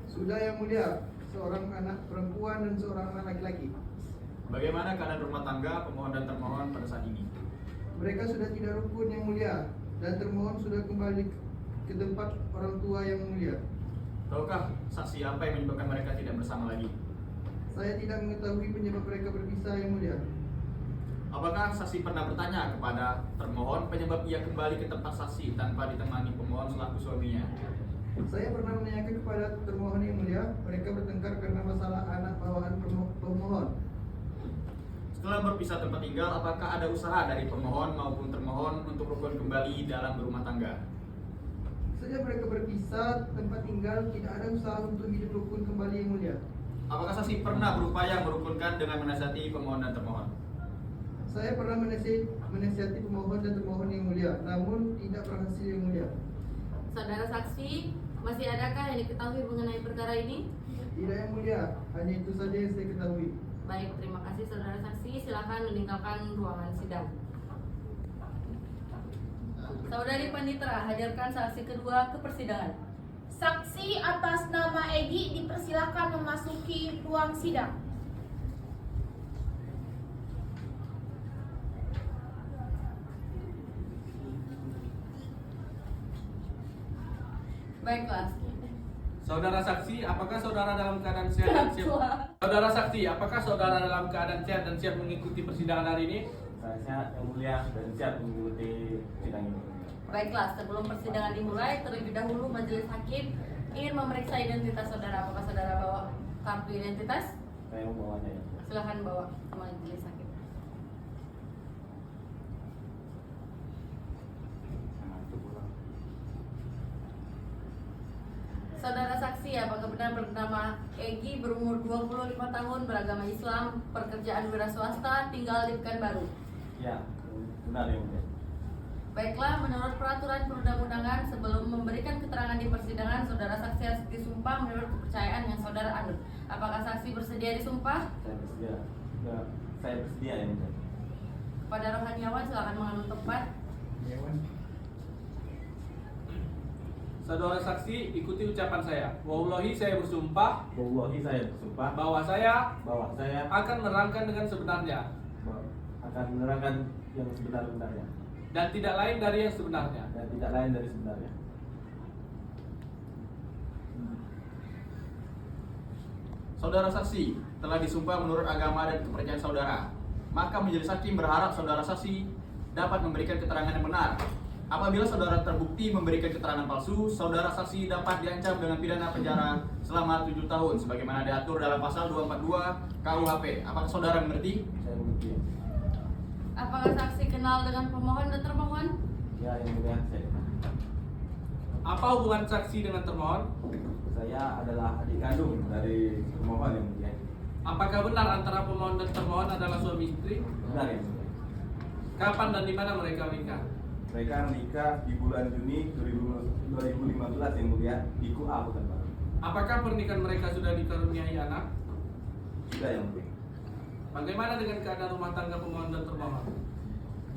Sudah yang mulia, seorang anak perempuan dan seorang anak laki-laki. Bagaimana keadaan rumah tangga pemohon dan termohon pada saat ini? Mereka sudah tidak rukun yang mulia dan termohon sudah kembali ke tempat orang tua yang mulia. Tahukah saksi apa yang menyebabkan mereka tidak bersama lagi? Saya tidak mengetahui penyebab mereka berpisah yang mulia. Apakah saksi pernah bertanya kepada termohon penyebab ia kembali ke tempat saksi tanpa ditemani pemohon selaku suaminya? Saya pernah menanyakan kepada termohon yang mulia, mereka bertengkar karena masalah anak bawaan pemohon. Setelah berpisah tempat tinggal, apakah ada usaha dari pemohon maupun termohon untuk rukun kembali dalam berumah tangga? Sejak mereka berpisah tempat tinggal, tidak ada usaha untuk hidup rukun kembali yang mulia. Apakah saksi pernah berupaya merukunkan dengan menasihati pemohon dan termohon? Saya pernah menasihati pemohon dan termohon yang mulia, namun tidak berhasil yang mulia. Saudara saksi, masih adakah yang diketahui mengenai perkara ini? Tidak yang mulia, hanya itu saja yang saya ketahui. Baik, terima kasih saudara saksi. Silakan meninggalkan ruangan sidang. Saudari Panitera, hadirkan saksi kedua ke persidangan. Saksi atas nama Egi dipersilakan memasuki ruang sidang. Baiklah. Saudara saksi, apakah saudara dalam keadaan sehat dan siap? Saudara saksi, apakah saudara dalam keadaan sehat dan siap mengikuti persidangan hari ini? Saya sehat yang mulia dan siap mengikuti sidang ini. Baiklah, sebelum persidangan dimulai, terlebih dahulu majelis hakim ingin memeriksa identitas saudara. Apakah saudara bawa kartu identitas? Saya membawanya ya. Silahkan bawa ke majelis hakim. Saudara saksi, apakah benar bernama Egi, berumur 25 tahun, beragama Islam, pekerjaan wira swasta, tinggal di Pekanbaru? Ya, benar yang mulia. Baiklah, menurut peraturan perundang-undangan, sebelum memberikan keterangan di persidangan, saudara saksi harus disumpah menurut kepercayaan yang saudara anut. Apakah saksi bersedia disumpah? Saya bersedia. Ya, saya bersedia yang mulia. Kepada rohaniawan, silakan mengambil tempat. Saudara saksi, ikuti ucapan saya. Wallahi saya bersumpah Wallahi saya bersumpah bahwa saya akan menerangkan dengan sebenarnya akan menerangkan yang sebenar-benarnya dan tidak lain dari yang sebenarnya. dan tidak lain dari sebenarnya. Saudara saksi telah disumpah menurut agama dan kepercayaan saudara. Maka majelis hakim berharap saudara saksi dapat memberikan keterangan yang benar. Apabila saudara terbukti memberikan keterangan palsu, saudara saksi dapat diancam dengan pidana penjara selama 7 tahun sebagaimana diatur dalam pasal 242 KUHP. Apakah saudara mengerti? Saya mengerti. Apakah saksi kenal dengan pemohon dan termohon? Ya, yang mulia saya. Apa hubungan saksi dengan termohon? Saya adalah adik kandung dari pemohon yang mulia. Apakah benar antara pemohon dan termohon adalah suami istri? Benar yang mulia. Kapan dan di mana mereka menikah? Mereka menikah di bulan Juni 2015 yang mulia di KUA Pekanbaru. Apakah pernikahan mereka sudah dikaruniai anak? Sudah yang mulia. Bagaimana dengan keadaan rumah tangga pemohon dan termohon?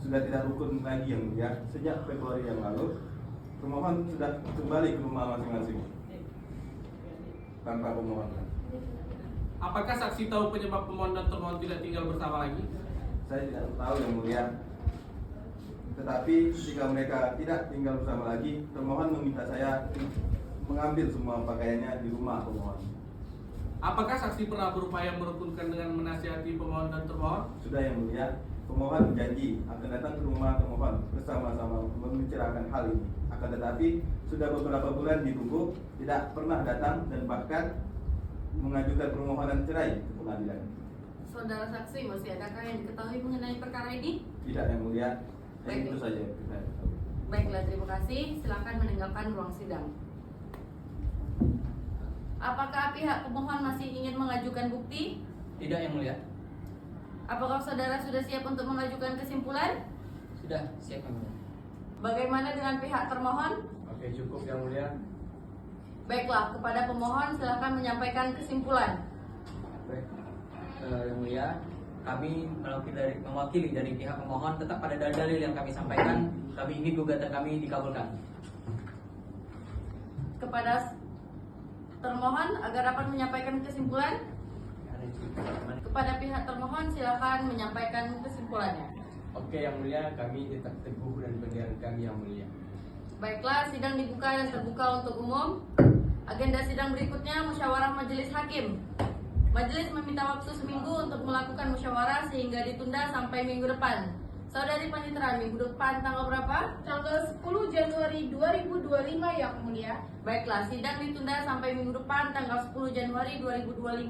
Sudah tidak rukun lagi yang mulia. Sejak Februari yang lalu, pemohon sudah kembali ke rumah masing-masing tanpa pemohon. Apakah saksi tahu penyebab pemohon dan termohon tidak tinggal bersama lagi? Saya tidak tahu yang mulia. Tetapi jika mereka tidak tinggal bersama lagi, termohon meminta saya mengambil semua pakaiannya di rumah pemohon. Apakah saksi pernah berupaya merukunkan dengan menasihati pemohon dan termohon? Sudah yang mulia, pemohon berjanji akan datang ke rumah termohon bersama-sama membicarakan hal ini. Akan tetapi sudah beberapa bulan ditunggu, tidak pernah datang dan bahkan mengajukan permohonan cerai ke pengadilan. Saudara saksi, masih adakah yang diketahui mengenai perkara ini? Tidak yang mulia, Baik. itu saja. Baiklah, terima kasih. Silakan meninggalkan ruang sidang. Apakah pihak pemohon masih ingin mengajukan bukti? Tidak yang mulia. Apakah saudara sudah siap untuk mengajukan kesimpulan? Sudah siap yang mulia. Bagaimana dengan pihak termohon? Oke, cukup yang mulia. Baiklah, kepada pemohon silakan menyampaikan kesimpulan. Baik. Yang mulia, kami mewakili dari pihak pemohon tetap pada dalil-dalil yang kami sampaikan. Kami ingin gugatan kami dikabulkan. Kepada termohon agar dapat menyampaikan kesimpulan. Kepada pihak termohon silakan menyampaikan kesimpulannya. Oke yang mulia, kami tetap teguh dan pendirian kami yang mulia. Baiklah, sidang dibuka dan terbuka untuk umum. Agenda sidang berikutnya musyawarah majelis hakim. Majelis meminta waktu seminggu untuk melakukan musyawarah sehingga ditunda sampai minggu depan. Saudari Panitera, minggu depan tanggal berapa? Tanggal 10 Januari 2025 yang mulia. Baiklah, sidang ditunda sampai minggu depan tanggal 10 Januari 2025.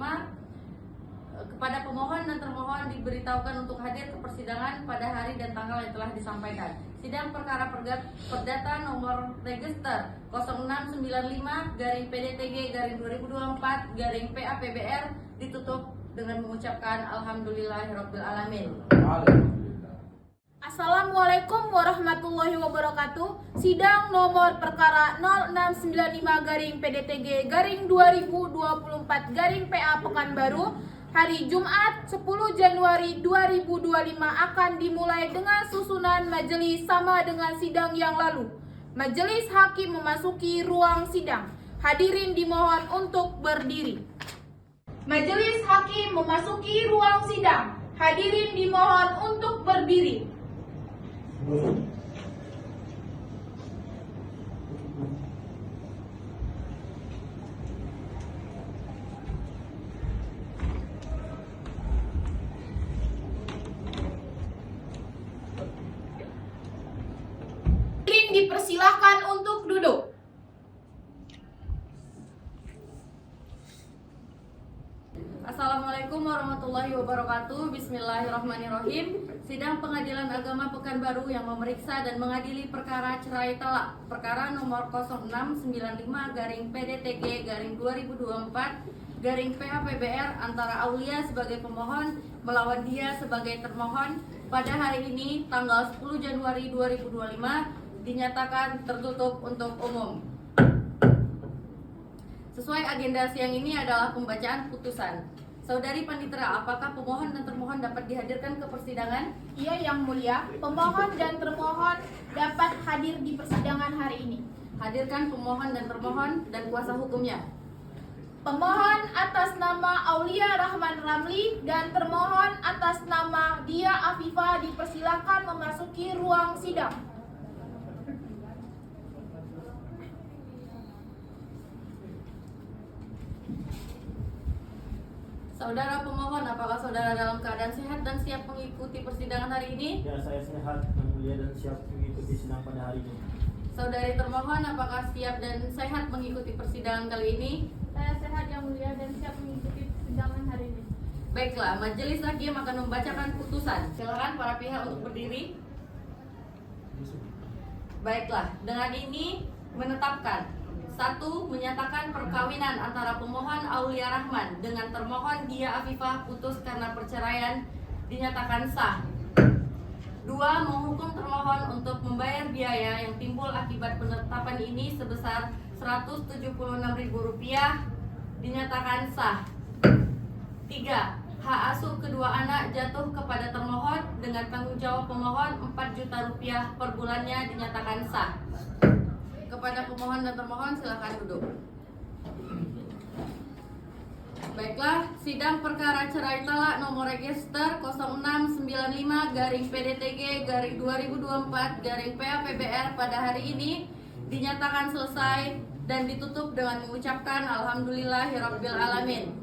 Kepada pemohon dan termohon diberitahukan untuk hadir ke persidangan pada hari dan tanggal yang telah disampaikan. Sidang perkara perdata nomor register 0695-PDTG-2024-PAPBR ditutup dengan mengucapkan Alhamdulillahirrabbilalamin. Assalamualaikum warahmatullahi wabarakatuh. Sidang nomor perkara 0695-PDTG-2024-PA Pekanbaru hari Jumat 10 Januari 2025 akan dimulai dengan susunan majelis sama dengan sidang yang lalu. Majelis hakim memasuki ruang sidang. Hadirin dimohon untuk berdiri. Majelis hakim memasuki ruang sidang. Hadirin dimohon untuk berdiri. Dipersilahkan untuk duduk. Assalamualaikum warahmatullahi wabarakatuh. Bismillahirrahmanirrahim. Sidang Pengadilan Agama Pekanbaru yang memeriksa dan mengadili perkara cerai talak perkara nomor 0695-PDTG-2024-PAPBR antara Aulia sebagai pemohon melawan Dia sebagai termohon pada hari ini tanggal 10 Januari 2025 dinyatakan tertutup untuk umum. Sesuai agenda siang ini adalah pembacaan putusan. Saudari Panitera, apakah pemohon dan termohon dapat dihadirkan ke persidangan? Iya yang mulia, pemohon dan termohon dapat hadir di persidangan hari ini. Hadirkan pemohon dan termohon dan kuasa hukumnya. Pemohon atas nama Aulia Rahman Ramli dan termohon atas nama Dia Afifah dipersilakan memasuki ruang sidang. Saudara pemohon, apakah saudara dalam keadaan sehat dan siap mengikuti persidangan hari ini? Ya, saya sehat yang mulia dan siap mengikuti sidang pada hari ini. Saudari termohon, apakah siap dan sehat mengikuti persidangan kali ini? Saya sehat yang mulia dan siap mengikuti persidangan hari ini. Baiklah, majelis hakim akan membacakan putusan. Silakan para pihak untuk berdiri. Baiklah, dengan ini menetapkan 1. Menyatakan perkawinan antara pemohon Aulia Rahman dengan termohon Dia Afifah putus karena perceraian dinyatakan sah. 2. Menghukum termohon untuk membayar biaya yang timbul akibat penetapan ini sebesar Rp176.000 dinyatakan sah. 3. Hak asuh kedua anak jatuh kepada termohon dengan tanggung jawab pemohon Rp4 juta per bulannya dinyatakan sah. Kepada pemohon dan termohon silakan duduk. Baiklah, sidang perkara cerai talak nomor register 0695-PDTG-2024-PAPBR pada hari ini dinyatakan selesai dan ditutup dengan mengucapkan Alhamdulillahirabbil alamin.